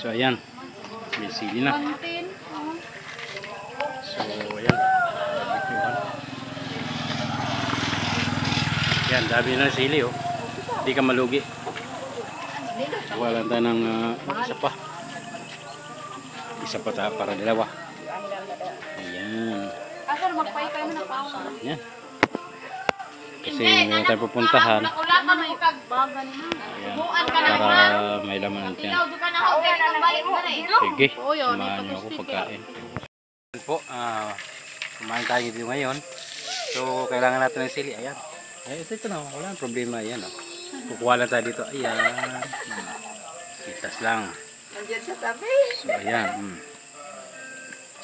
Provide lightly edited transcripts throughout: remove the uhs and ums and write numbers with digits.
So ayan, may sili na. So ayan, yan, dami na sili oh. Hindi ka malugi. Wala tayo ng isa pa tayo para dalawa. Ayan. Ayan. Kasi meron tayo pupuntahan. Ayan. Para may laman natin. Sige, samahan nyo ako pagkain. Ayan po, kumain tayo dito ngayon. So, kailangan natin ng sili. Ayan. Ito na, wala nang problema. Ayan o. Kukuha lang tayo dito. Ayan. Kitas lang. Nandiyan sa tabi. So, ayan.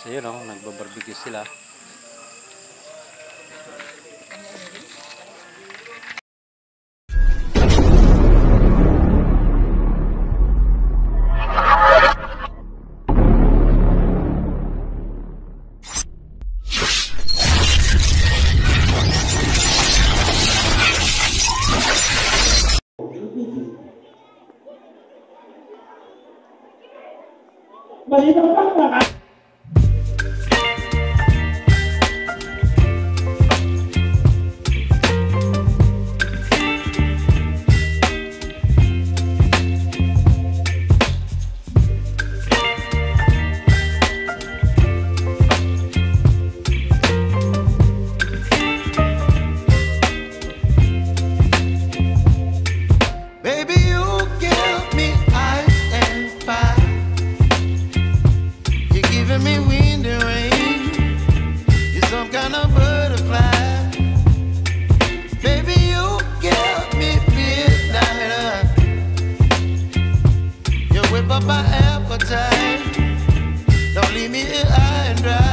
So, yun o. Nagbabarbecue sila. Don't leave me here high and dry.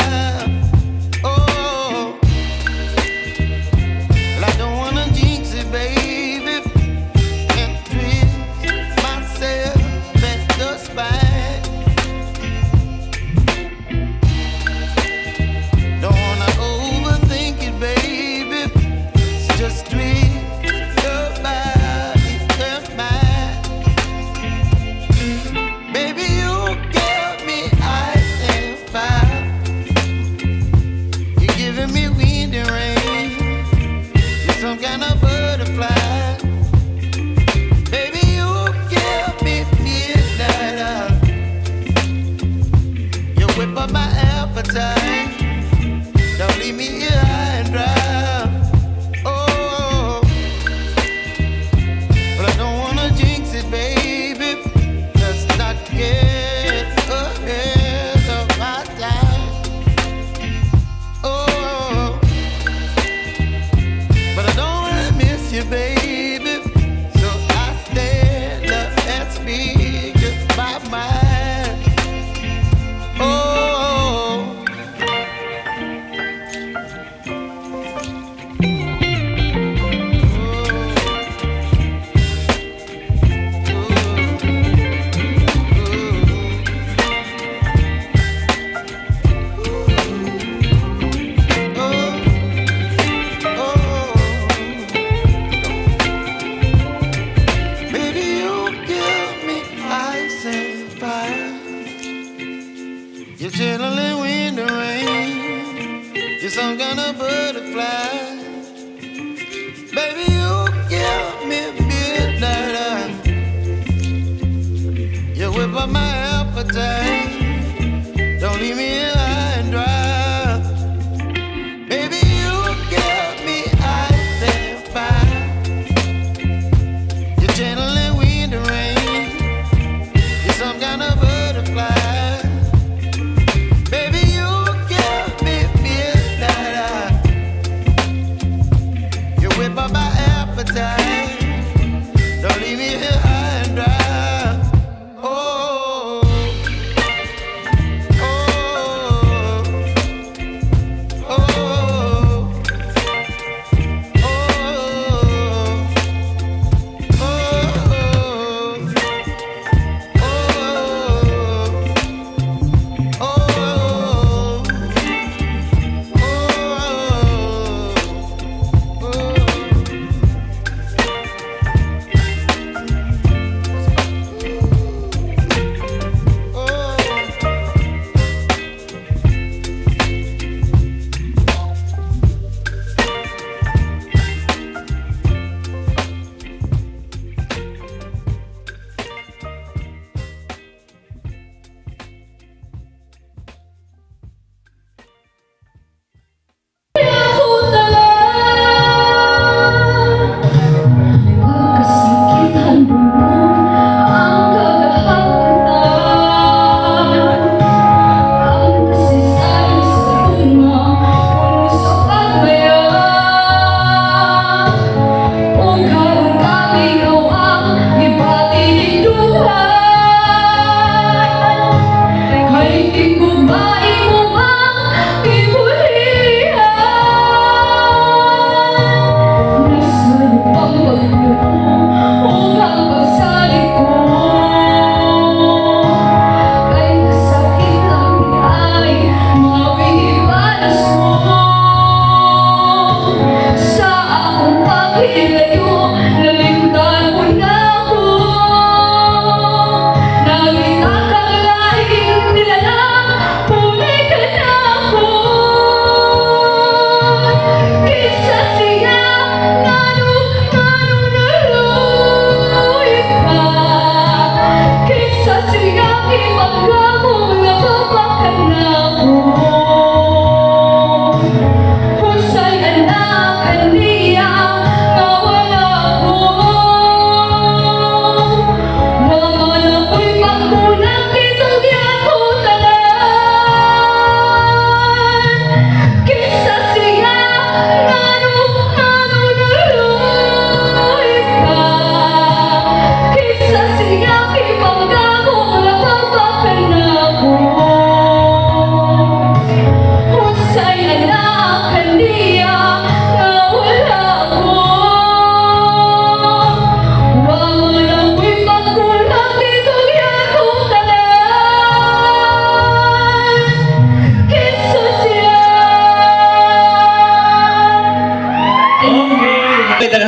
Oh.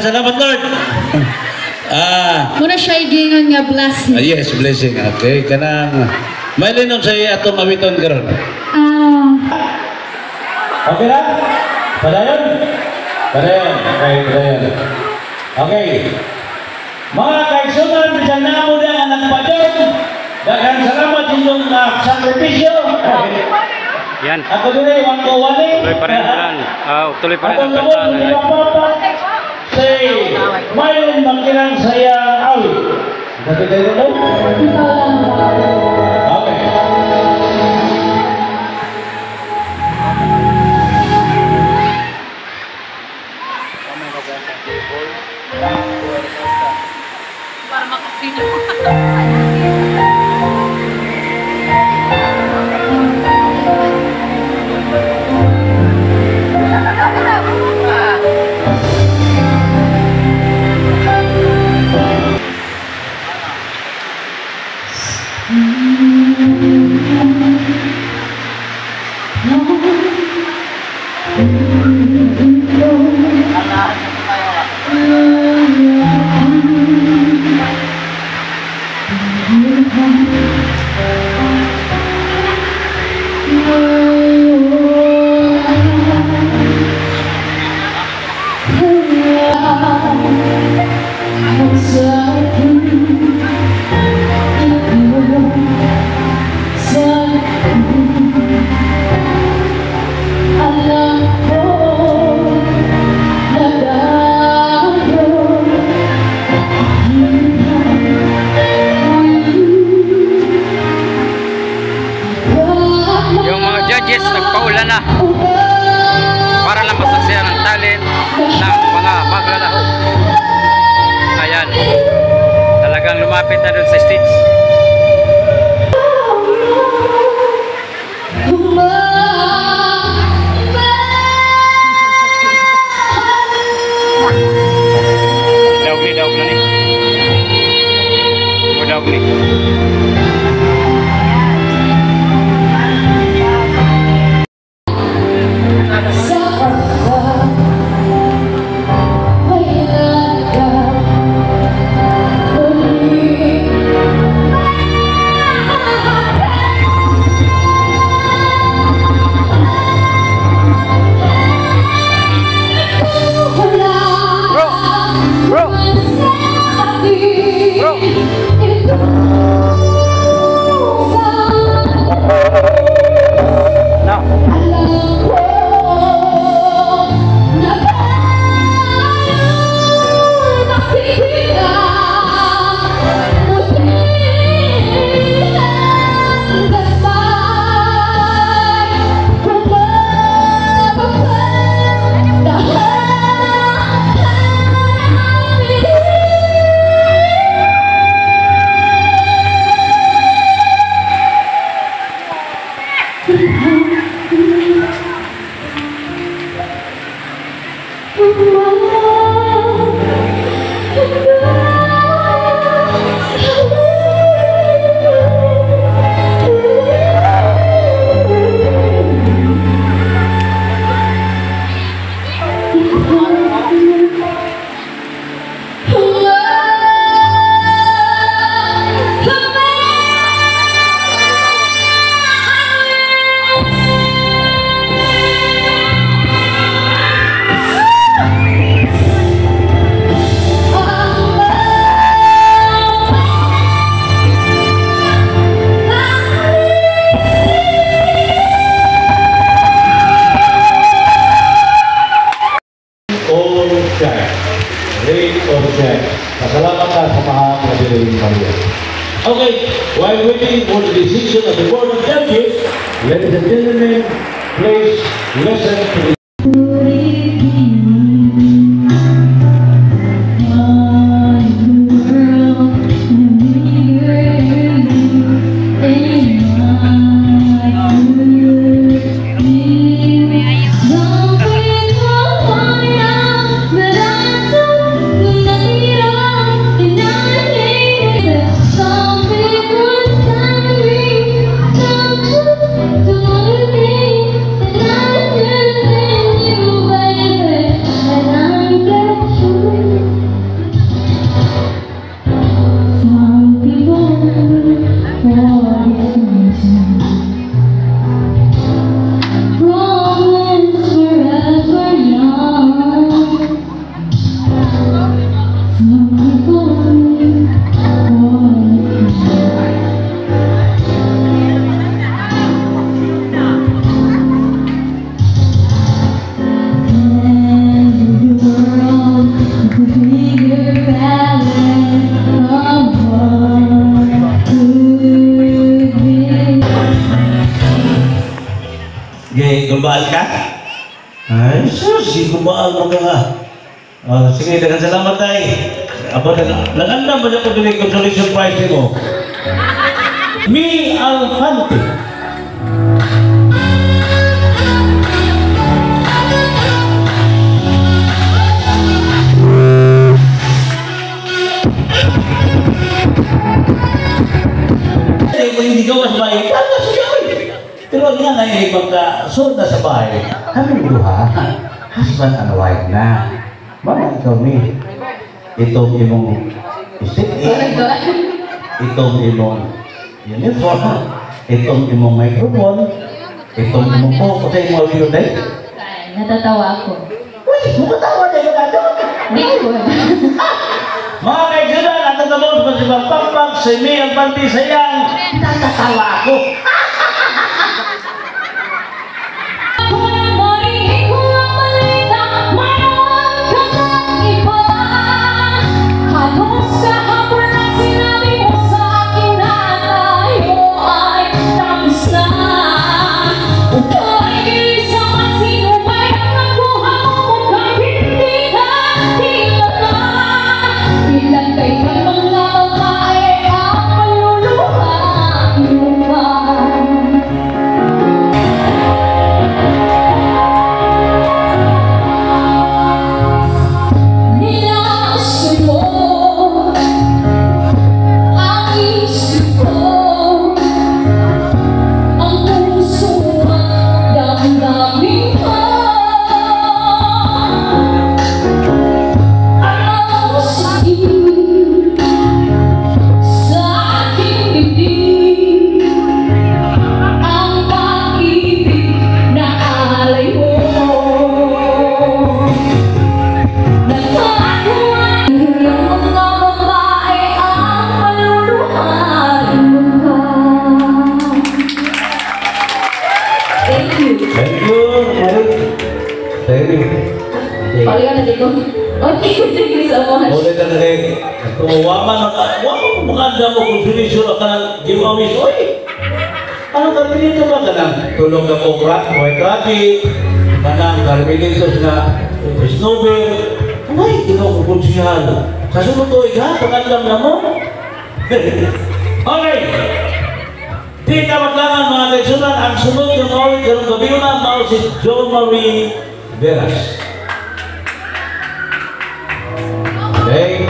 Salamat Lord. Muna siya igingon nga blessing. Yes, blessing. Okay, kanang may linom sa iya atong awiton karon. Okay na? Padayon? Padayon. Okay, padayon. Okay. Mga kaisunan, bisan na mo na anak padyon. Daghang salamat inyong sakripisyo. Yan. Ako din ay wani. Tuloy pa rin yan. Tuloy pa rin ang kanta. Say, mayon makilang saya awit. Dati kayo na? Okay. Para makasino. Nagpaulan na para lang masaksiyan ang talent ng mga maglalaho. Ayan, talagang lumapit na dun sa stage. Daog na ni. Daog ni. Virgin Maria. Okay, while waiting for the decision of the Board of Judges, ladies and gentlemen, please listen to the Gay, gumbaan ka? Ay, sus, gumbaan mo ka nga. Sige, dengan salamat tayo. Apa nag-andam ba niya ko din yung consolation prize mo? Mi Alfante. Hindi gawas baik. Pero nga na yung pagka-sold na sa bahay, kami duha, husband and wife na. Mga ikaw ni, itong imong stick-in, itong imong uniform, itong imong microphone, itong imong po, kasi yung mga video na yun. Natatawa ako. Uy, mukatawa na yung ato. Hindi ko. Mga kaibigan, at ang talong sa si Pampang, si Mi Alfante sayang, natatawa ako. Palingan na dito. Okay, thank you so much. Boleh kan dari waman maganda mo consolation ka ng giveaways. Oy, ano kami dito ba kanang tulong ka kobra, may credit, kanang carbonated na snowball. Ay, ikaw ko konsyal. Kasunod to iga, pagandam na mo. Okay. Di ka maglangan mga kaisunan, ang sunod ng mawid karong gabi na mao si John Marie Veras. Okay.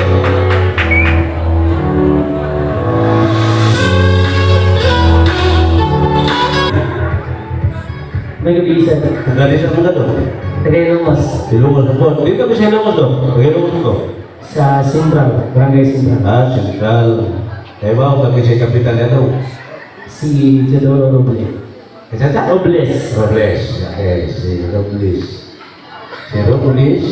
May gabi isa. Galing sa mga to? Tagailongos. Ilongos po. Dito ba sa Ilongos to? Ilongos to? Sa Central, Barangay Central. Ah, Central. Eh ba, kami si Kapitan ito? Si Teodoro Robles. Isa ta? Robles. Robles. Okay, si Robles. Si Robles.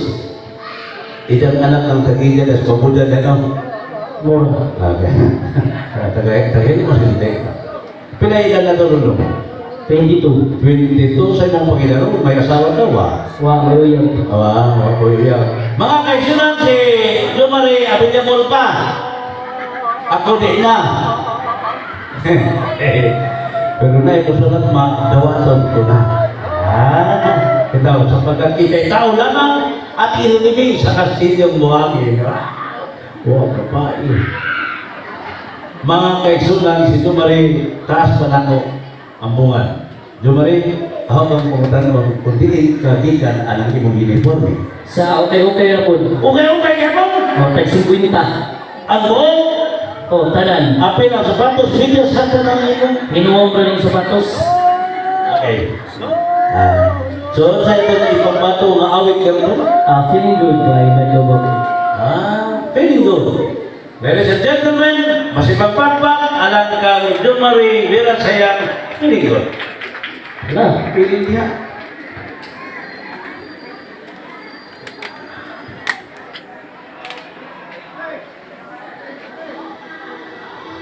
Idang anak ng Tagilian at Pabudan na ito. Mora. Okay. Tagilian mo hindi. Pinailan na ito rin. 22. 22 sa imong pagkilaro, may asawa daw Wa, may uyang. Mga kaisunan si Jomari Abidjamol pa. Ako di na. Pero na ito sulat dawaton ko na. Ito, sapagkat ikay tao lamang at ilinibig sa kastilyong buhangin. Wow, kapai. Mga kaigsunan, si Dumari, taas pa na ko ang bungan. Dumari, ako ang pumuntan mo, kundiin kagikan ang imong uniforme. Sa okay-okay na po. Okay ka po! Okay, 50. Ang buong, Oh, tanan. apil ang sapatos, video sa tanang imong. Hinuwang ko ng sapatos. Okay. So, sa ito na ipambato nga awit ka mo? Feeling good by Medyo Bob. Feeling good. Ladies and gentlemen, masipagpagpag, alam kang Dumari, Vera Sayang, feeling good. Wala. Feeling niya.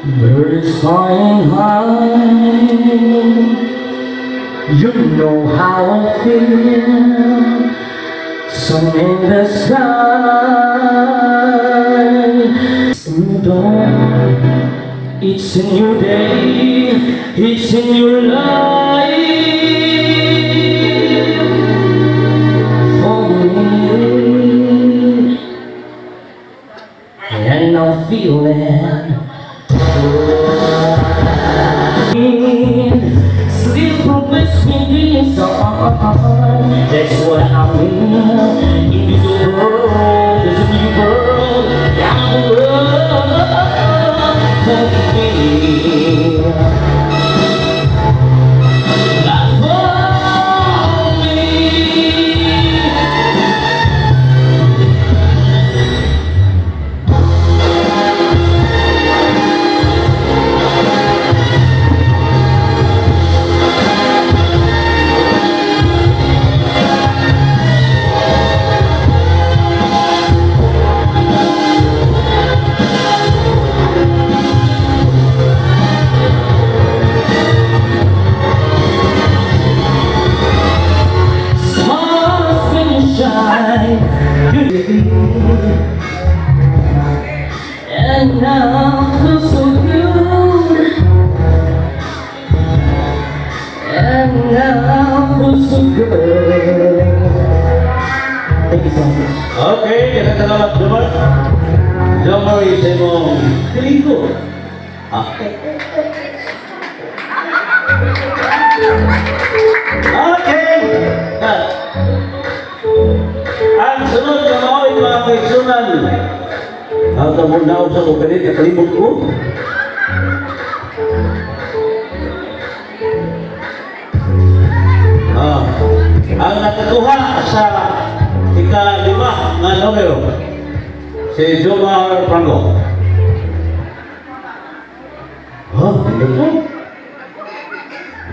Birds flying high, you know how I feel. Sun in the sky, and dawn. It's a new day, it's a new life for me, and I'm feeling. Sleep with me inside. That's what I mean. In this world, there's a new world. I'm a world for me. Not for me. And now feel so good. And now feel so good. Thank you so much. Okay, kita salamat Dumar. Dumari sa imong feeling good. Okay. Ang sunod na mawin mga kaigsunan. Ang tamundaw sa kugalit na kalimot ko. Ang nakatuha sa ika-5 nga numero, si Jomar Franco. Hindi po.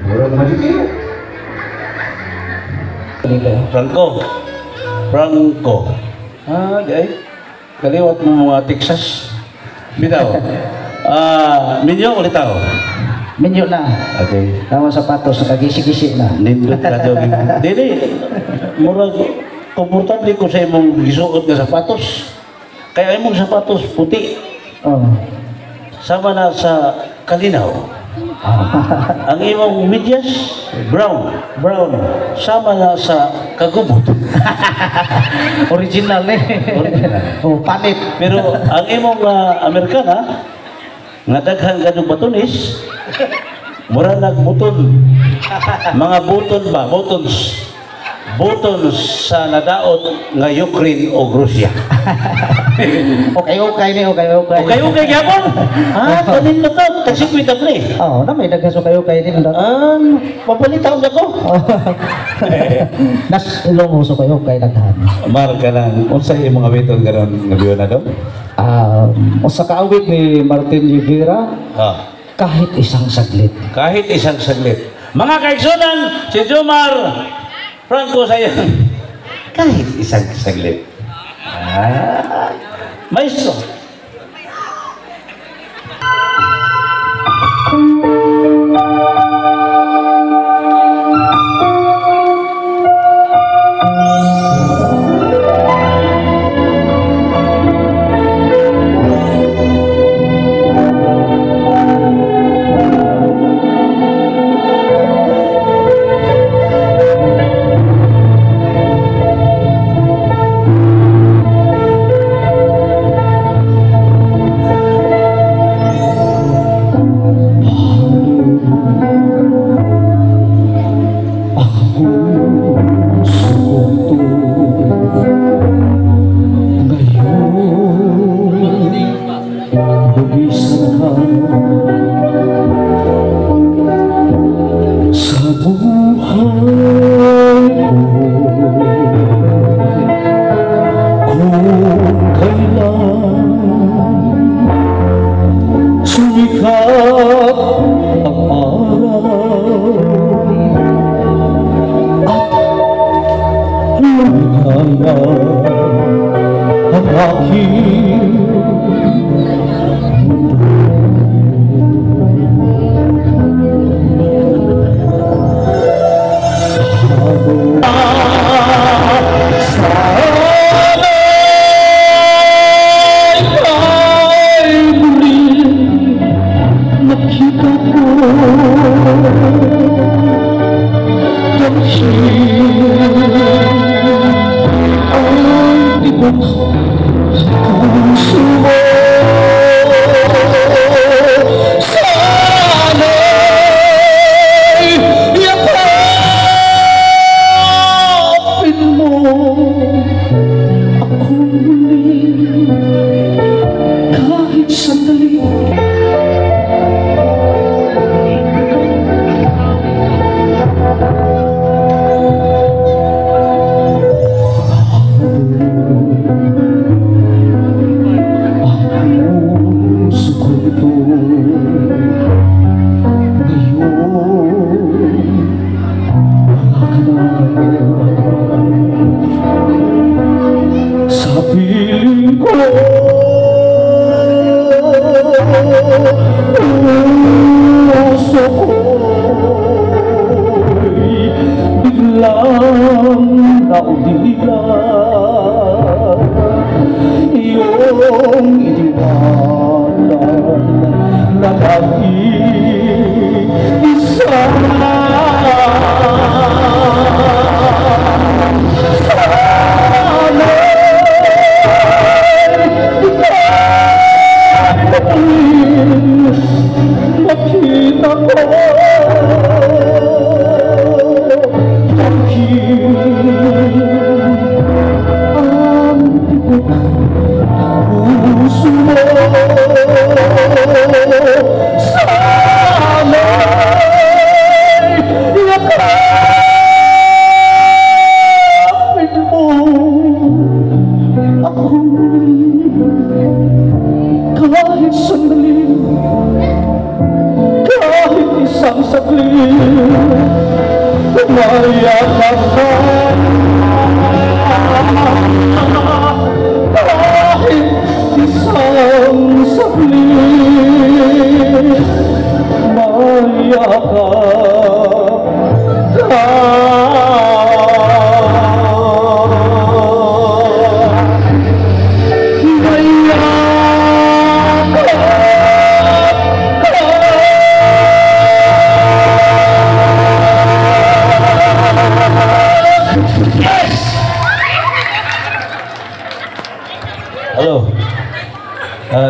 Murag majikil. Franco. Gay. Kaliwat mo mga Texas. Bitaw. Minyo ulit ako. Minyo na. Okay. Tama sapatos, nakagisi-gisi na. Nindot ka daw. Dili. Murag komportable ko sa imong gisuot nga sapatos. Kaya imong sapatos puti. Oh. Sama na sa kalinaw. Ang imong medyas brown. Sama na sa kagubot. Original eh. Oh, panit. Pero ang imong Amerikana nga daghan kadug batunis, mura nagbuton. Mga buton ba? Buton sa nadaot nga Ukraine o Russia. Okay ni, okay. Okay gyapon. Tanin na to, tagsikwita pre. Oh, na may daghan okay din. Papalitaw na ko. Nas ilong uso kayo okay daghan. Marka lang, unsay imong awiton karon nga biyo na daw? Usa ka awit ni Martin Rivera, kahit isang saglit. Kahit isang saglit. Mga kaigsunan, si Jomar Franco sayang. Kahit isang saglit. Maestro. aking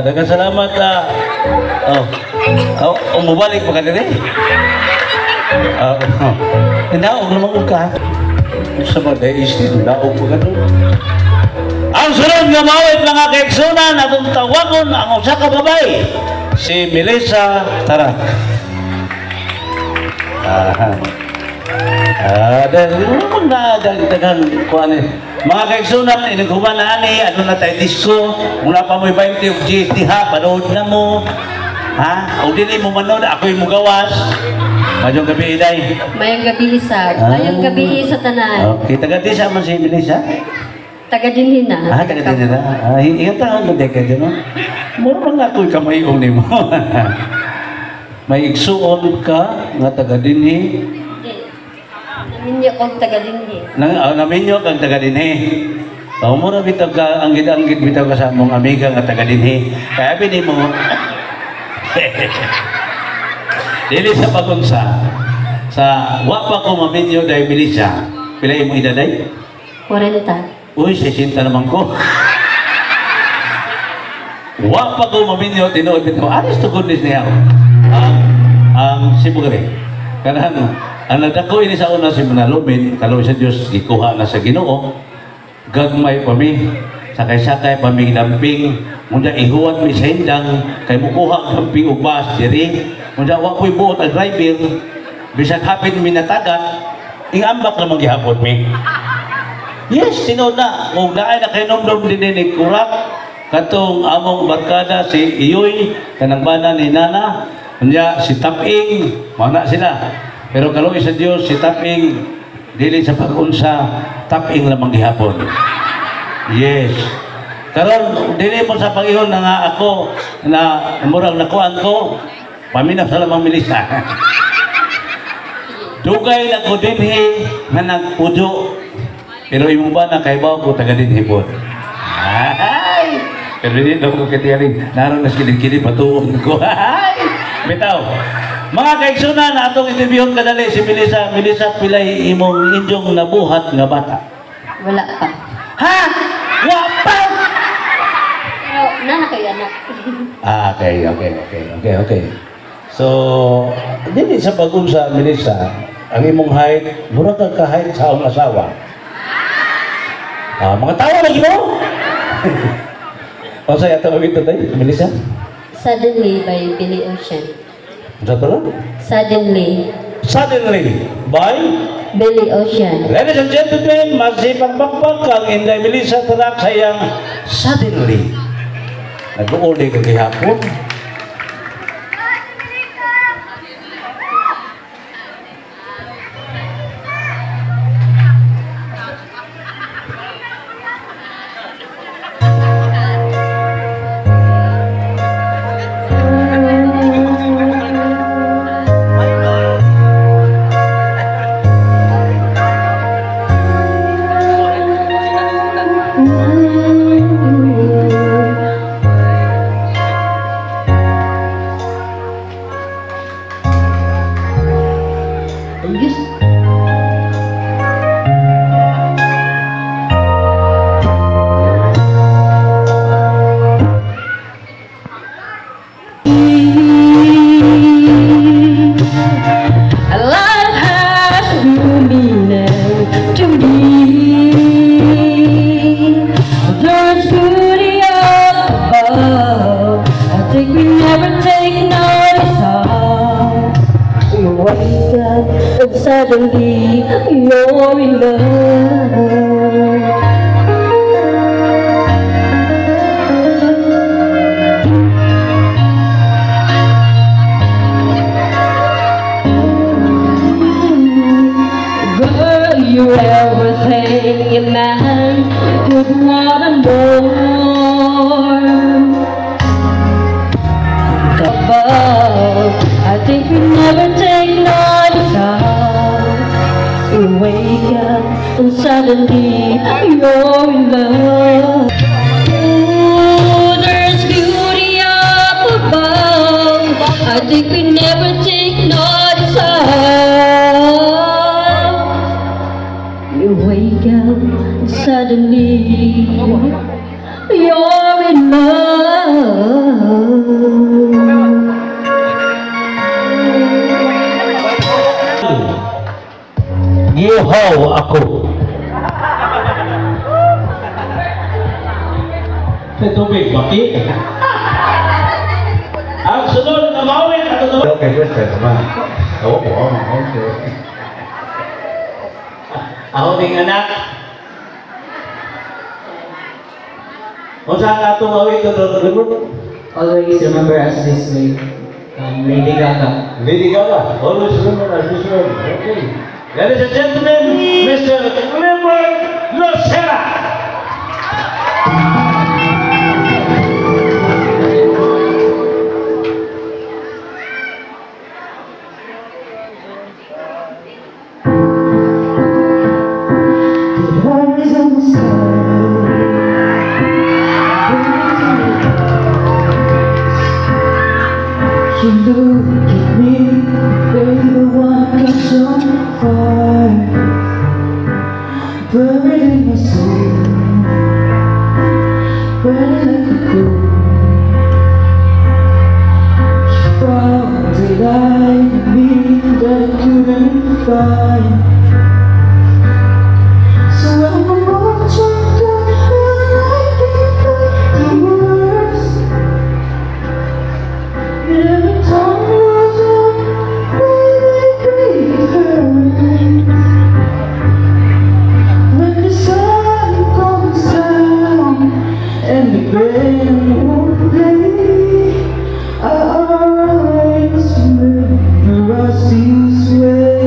daghang salamat umubalik pa ka din naog naman ka sa mga days dito naog pa ka doon. Ang sunod nga mawit mga kaigsunan atong tawagon ang usa ka babay si Melissa Tarak. Daghang kuan mga kaigsunan inighuman na ani ano na tayo disco muna pa mo'y 20 og GT ha panood na mo ha o dili mo manood ako'y mo gawas mayong gabi iday Mayong gabi isa. Mayong gabi sa tanan. okay taga di sa man si Melissa Taga dinhin na. taga di na ingat ang deka dyan no mura lang ako'y kamayong ni mo may igsuon ka nga taga dinhi Naminyo kong taga dinhin. naminyo kang taga dinhi. Mura bitaw ka anggid-anggid bitaw ka sa among amiga nga taga dinhi. Kaya bini mo dili sa pagunsa sa wa pa ko maminyo dahil Melissa. Pila imong edad day? 40. Uy, 60 naman ko. Wa pa ko maminyo tinuod bitaw. Honest to goodness niya. Ang sibugari. Kanang ang nagdako ini sa una si Manalumid, kalau sa Diyos gikuha na sa Ginoo, gagmay pa mi, sakay-sakay pa mi damping, muna ihuwat mi sa hindang, kay mukuha ang damping ubas, diri, muna wakoy buot ang driver, bisag hapit mi natagat, ingambak na maghihapon mi. Yes, tinod na, kung naay na kay nomdom din ni Kurak, katong among barkada si Iyoy, kanang bana ni Nana, muna si Taping, mana sila. Pero kalau sa Diyos, si Taping, dili sa pag-unsa, Taping lamang gihapon. Yes. Karon dili mo sa pag-ihon na nga ako na murag nakuan ko paminaw sa lamang milisa. Dugay na ko dinhi nga nagpujo. Pero imong ba na kay bawo ko taga dinhi po. Ay! Pero hindi ko katiyaring naroon na silid-kilid patuon ko. Ay! Bitaw. Mga kaigsunan na atong interviewon kadali si Melissa. Melissa, pilay imong inyong nabuhat nga bata. Wala pa. Ha? Wapa! Pero, na kayo anak. Okay. So, dili sa pag-unsa, Melissa, ang imong height, mura ka ka-height sa akong asawa. Mga tao lagi mo? O sa'yo, ito mawito tayo, Melissa? Suddenly by Billy Ocean. Sa ito lang? Suddenly. Suddenly, by Billy Ocean. ladies and gentlemen, masipag bakbak ang Inday Melissa Tarak sa iyang Suddenly. Nag-uuli ka kihapon. Suddenly you're in love. Girl, you're everything a man could want and more. Above, I think we never take notice of. You wake up and suddenly you're in love. Ooh, there's beauty up above. I think we never take notice of. You wake up and suddenly you're in love. Gihaw ako. Sa tubig, baki. Ang sunod na mawin, ito naman. Okay, Western naman. Oo, okay. Ako ding anak. Kung saan ka itong awit ito, Always remember us this way. Lady Gaga. Lady Gaga. Always remember us this way. Okay. Ladies and gentlemen, Mr. Clever Lucera. You look at me, baby, what comes on fire, buried in my soul, burning like a coal. You found the light in me that I couldn't find. So I'm a more drunker than I can find the words. Every time was up, baby, hurt. When the sun comes down and the band won't play, our eyes remember us this way.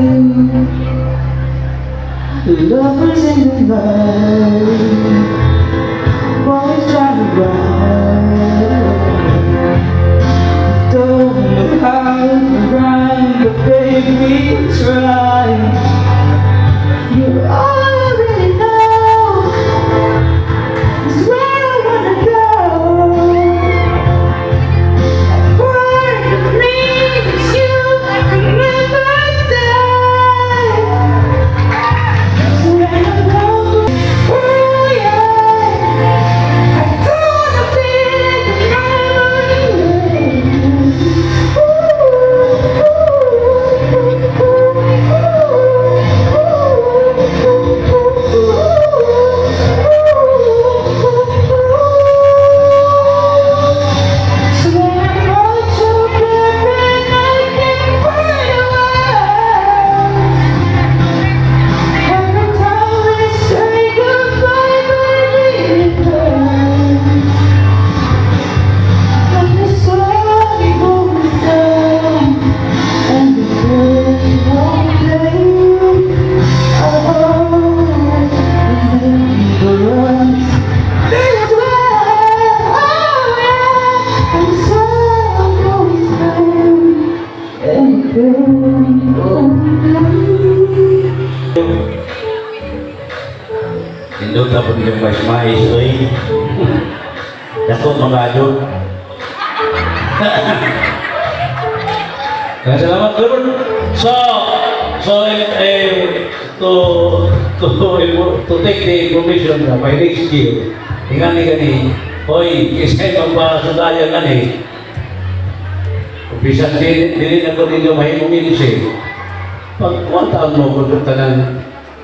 Lovers in the night, always trying to we try. You already know is where I wanna go. Part of me is you, will never die. So when I'm gone, oh yeah, I don't wanna be Indot na po yung mais-mais, oy. Dako mga adot. Salamat po. To take the information by next year, gani, oy, kisay magpasadayan gani. Bisan dili na ko ninyo mahimungin siya. Pagkuantaan mo ko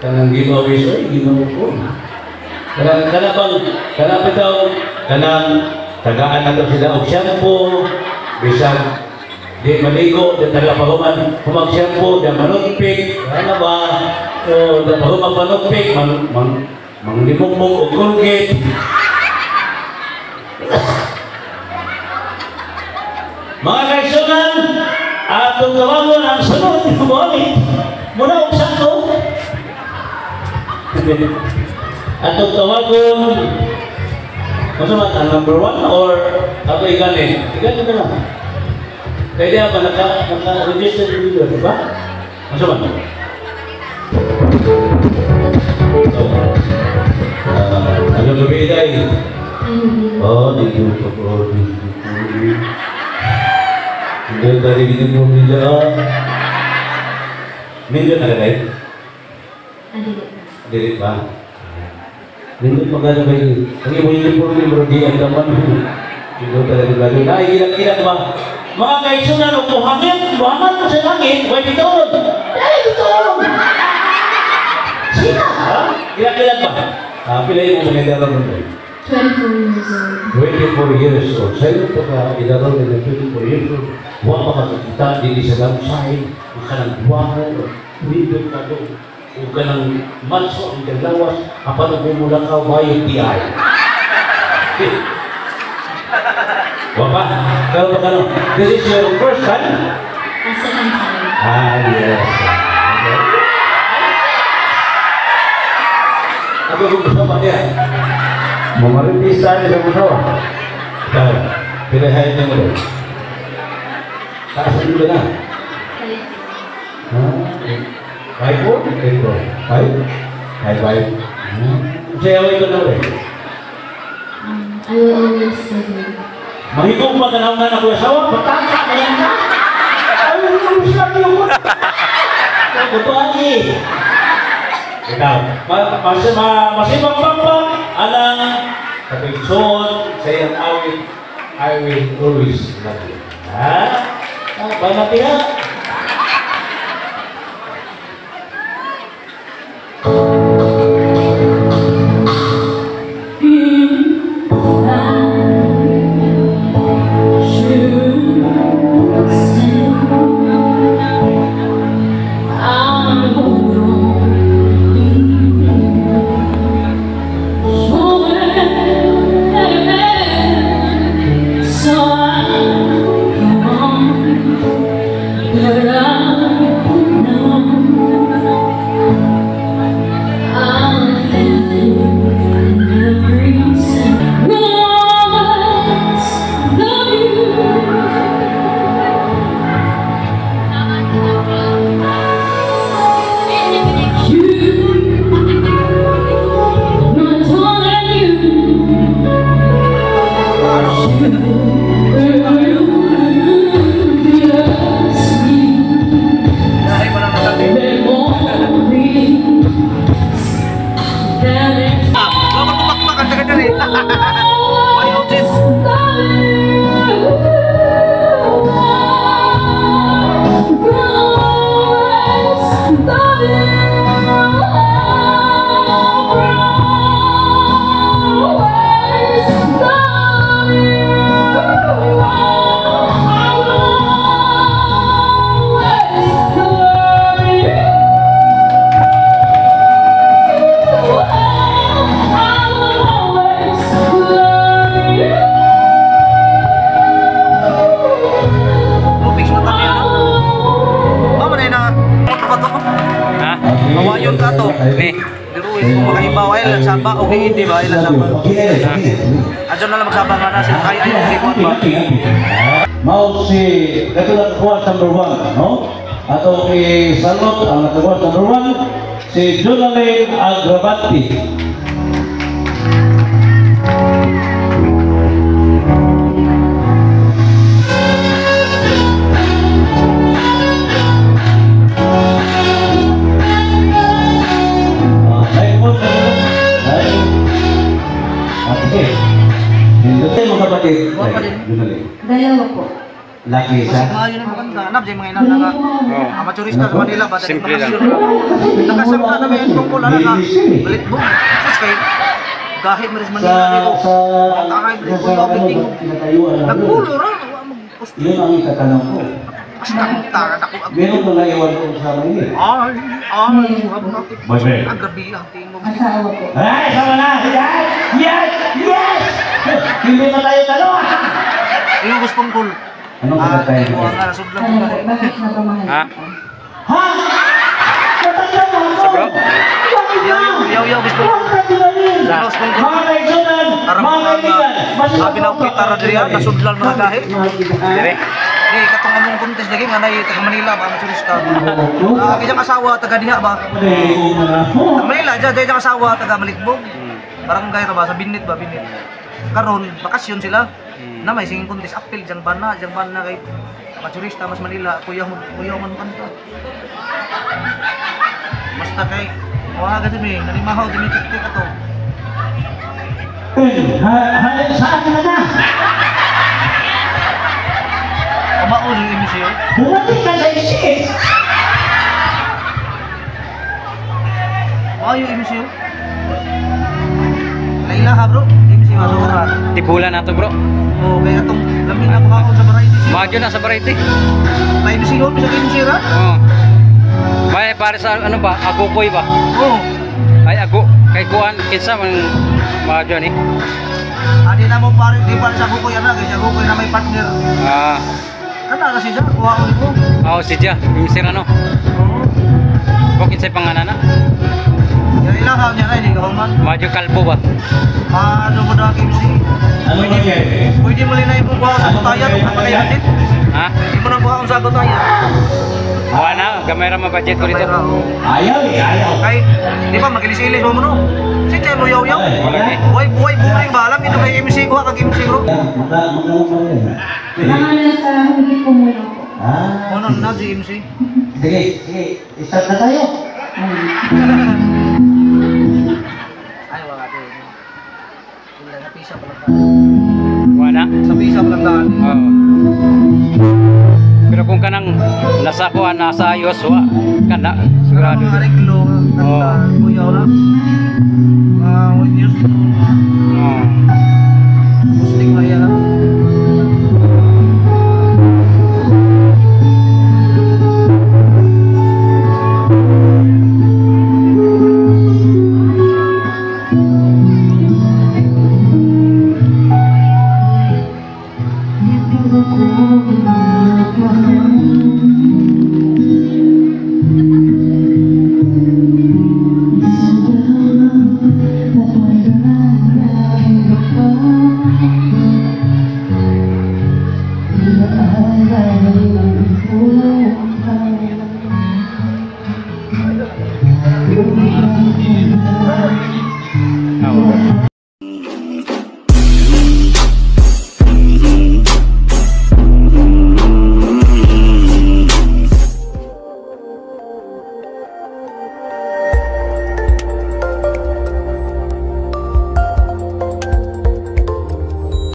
kanang giveaways, oy, giveaway ko. Kanang bitaw, tagaan na to sila og shampoo, bisan di maligo, di taga pahuman, humag-shampoo, di manugpik, ano ba? O, di pahumag manugpik, manglimong-mong o Colgate. Mga kaisunan, atong tawagon ang sunod na buwamit. Muna og sakto. Atong tawagon, masamat ang number 1 or ako igani? Igani ka lang. Kaya di ba naka-register video, di ba? Masamat? Ano gabi tayo? Oh, dito po po. Hindi tadi gini po nila. Medyo nakalay? Dirit ba? Hindi maganda ba yun? Ang imo po ni Brody ang daman. Hindi talaga lalo. Ay, ilang ba? Mga kaisunan, buhangin mo sa langit, huwag bitoon. Ay, bitoon! Sina? Ha? Ilang ba? Pila yung mga ilalaro mo? 24 years old. Sa'yo po ka ilalaro na 24 years old. Huwag makakita, hindi sa lamsay, huwag ka ng buwangan, window ka doon, huwag ka ng manso, ang dalawas, kapag nagmumula ka, bayang tiyay. Huwag ka, pero baka no, this is your first time? Second time. Yes. Okay. Ako kung gusto pa niya. Mamaritis tayo sa gusto. Ikaw, pinahayin niya mo rin. Kaasan mo na? 5 po? 5 po. 5? 5. Sayaway ko na rin. I will always say you. Mahigong maganaw na ako asawa, pataka na yan ka. Ay, ano siya niyo mo? Butuan eh. Ikaw, masibang pampang, alang kapigsoon, sa iyang awit, I will always love you. Ha? Banati ha? Awayon ka to. Ni. Diruin kung makaibaw ay lang saba o hindi ba ay lang saba. Adyo na lang magsaba nga na sila kaya ayaw si Juan ba. Mao si katulad kuwan number 1, no? Ato salot ang nakakuha number 1 si Jonalyn Agravati. Dalawa po. Laki sa Maayo na maganda. Hanap dyan mga inang naga. Amaturista sa Manila ba? Simple lang. Nakasama na may tungkol na naka. Balit mo. Sus kay gahit mo rin sa Manila dito. Takay mo rin kung mabiting. Nagpulo ra. yun ang itatanong ko. Basta taran ako. Meron ba naiwan ko sa Manila? Boyfriend. Ang gabi ang tingog. Asawa po. Ay, sama na! Yes! Yes! Yes! Hindi pa tayo dalawa! Yung gustong cool. Anong kata tayo? Ang nasublang Ano ko po? Bakit na pamahal? Ha? Ha? Natanda mo ako! Sa bro? Yaw, gusto ko. Gustong cool. Mga kaibigan! Mga kaibigan! Sabi na kita ra diri ang nasudlan mga gahi. Dire? Di katong among contest lagi nga nay taga Manila ba ang turista. Kaya asawa taga diha ba? Taga Manila dyan asawa taga Malikbog. Barangay ra ba sa Binit ba Binit. Karon bakasyon sila. Na may singing contest appeal jang bana kay mga turista mas Manila kuya man kanta. Basta kay wala ka dimi nalimahaw dimi tiktik ato. Saan ka na? Kamao ni emisyon. Dumating ka sa isis! Ayo emisyon. Laila ha bro, emisyon aso ka. Tibulan na to bro. Oh, kaya itong lamin na mukha ko sa variety. Magyo na sa variety. May emisyon, bisa kayo emisyon ha? Oh. May para sa ano ba? Agukoy ba? Oo. Ay ago. Kay kuan kinsa man magyo ni. Adi na mo pare, di pare sa buko yan na, kaya buko na may partner. Ah, Kana na siya, kuha ko nito. oh si Dia, imsira no. Oo. Bakit sa pangalan na? Kaya ilahaw niya na, hindi ka human. Magyo kalbo ba? Ano mo na KMC? Ano ba yan? Pwede mo rin na ibang kuha sa Gutayan, kung kapag kayo natin. Ha? Hindi mo na kuha sa Gutayan. Wala na, gamay ra budget ko dito. Ayaw eh, ayaw. Kahit, di ba, magilis-ilis mo no? Si Chay mo yaw-yaw. Buhay buhay ba alam, ito kay MC kuha kag MC bro. Magkano pa rin? Nangalan sa hindi ko muna po. Ah, Ano na si MC? sige, sige. Start na tayo. Ay, wala din. Wala na pisa pa lang. Wala. Sa pisa pa lang daan. Oh. Pero kung kanang nasa kuan nasa ayos wa kana sigurado. Mga reglo, kanta, kuyaw na. When used to, Oh. musling na yan. Oh.